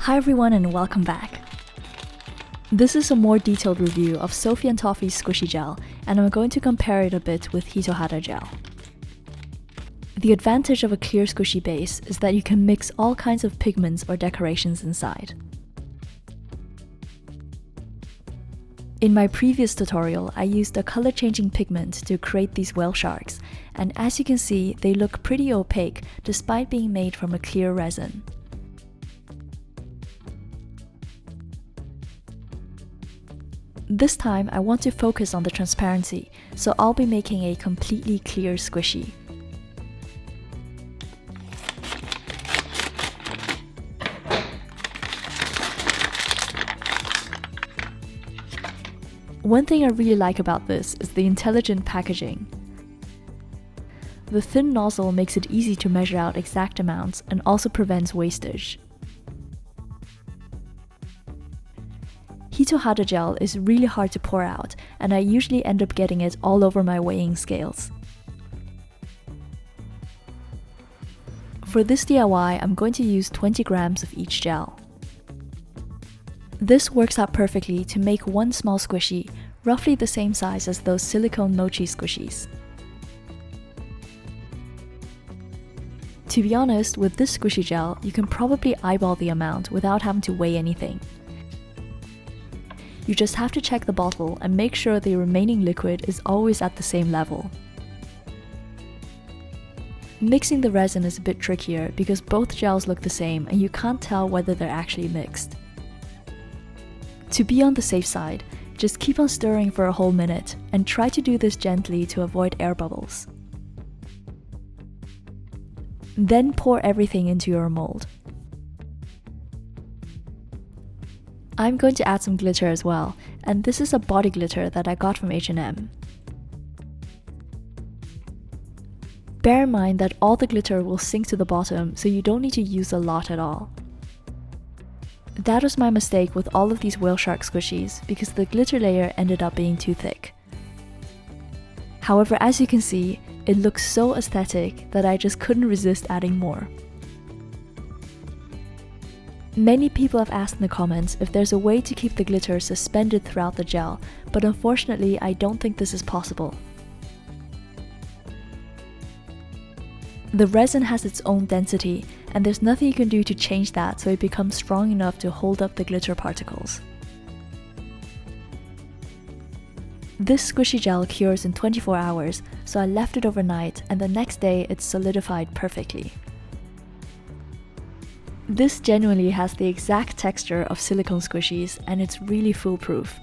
Hi everyone and welcome back. This is a more detailed review of Sophie and Toffee's Squishy Gel, and I'm going to compare it a bit with Hitohada Gel. The advantage of a clear squishy base is that you can mix all kinds of pigments or decorations inside. In my previous tutorial, I used a color-changing pigment to create these whale sharks, and as you can see, they look pretty opaque despite being made from a clear resin. This time, I want to focus on the transparency, so I'll be making a completely clear squishy. One thing I really like about this is the intelligent packaging. The thin nozzle makes it easy to measure out exact amounts and also prevents wastage. Hitohada Gel is really hard to pour out, and I usually end up getting it all over my weighing scales. For this DIY, I'm going to use 20 grams of each gel. This works out perfectly to make one small squishy, roughly the same size as those silicone mochi squishies. To be honest, with this squishy gel, you can probably eyeball the amount without having to weigh anything. You just have to check the bottle and make sure the remaining liquid is always at the same level. Mixing the resin is a bit trickier because both gels look the same and you can't tell whether they're actually mixed. To be on the safe side, just keep on stirring for a whole minute and try to do this gently to avoid air bubbles. Then pour everything into your mold. I'm going to add some glitter as well, and this is a body glitter that I got from H&M. Bear in mind that all the glitter will sink to the bottom, so you don't need to use a lot at all. That was my mistake with all of these whale shark squishies, because the glitter layer ended up being too thick. However, as you can see, it looks so aesthetic that I just couldn't resist adding more. Many people have asked in the comments if there's a way to keep the glitter suspended throughout the gel, but unfortunately I don't think this is possible. The resin has its own density, and there's nothing you can do to change that so it becomes strong enough to hold up the glitter particles. This squishy gel cures in 24 hours, so I left it overnight and the next day it's solidified perfectly. This genuinely has the exact texture of silicone squishies and it's really foolproof.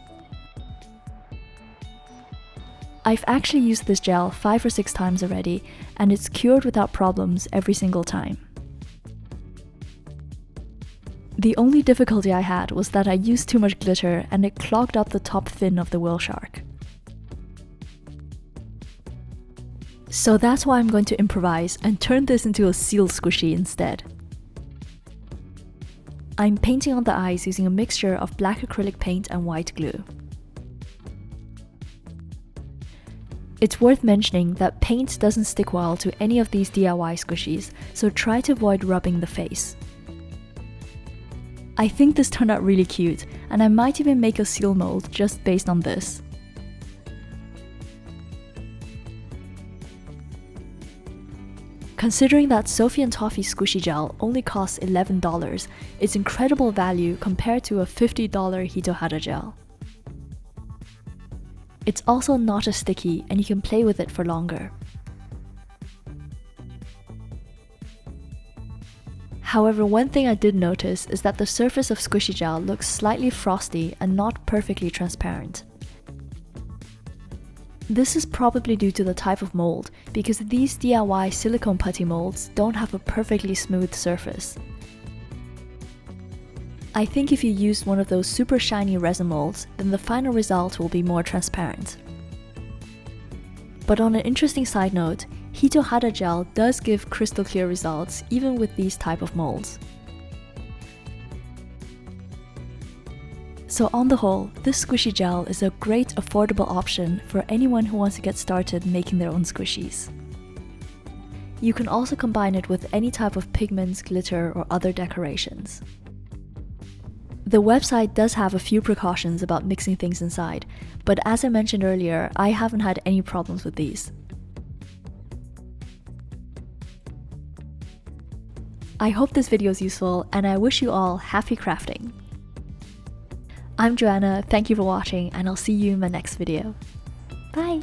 I've actually used this gel 5 or 6 times already, and it's cured without problems every single time. The only difficulty I had was that I used too much glitter and it clogged up the top fin of the whale shark. So that's why I'm going to improvise and turn this into a seal squishy instead. I'm painting on the eyes using a mixture of black acrylic paint and white glue. It's worth mentioning that paint doesn't stick well to any of these DIY squishies, so try to avoid rubbing the face. I think this turned out really cute, and I might even make a seal mold just based on this. Considering that Sophie and Toffee Squishy Gel only costs $11, it's incredible value compared to a $50 Hitohada Gel. It's also not as sticky and you can play with it for longer. However, one thing I did notice is that the surface of Squishy Gel looks slightly frosty and not perfectly transparent. This is probably due to the type of mold, because these DIY silicone putty molds don't have a perfectly smooth surface. I think if you use one of those super shiny resin molds, then the final result will be more transparent. But on an interesting side note, Hitohada Gel does give crystal clear results even with these type of molds. So on the whole, this squishy gel is a great affordable option for anyone who wants to get started making their own squishies. You can also combine it with any type of pigments, glitter, or other decorations. The website does have a few precautions about mixing things inside, but as I mentioned earlier, I haven't had any problems with these. I hope this video is useful, and I wish you all happy crafting. I'm Joanna, thank you for watching, and I'll see you in my next video. Bye!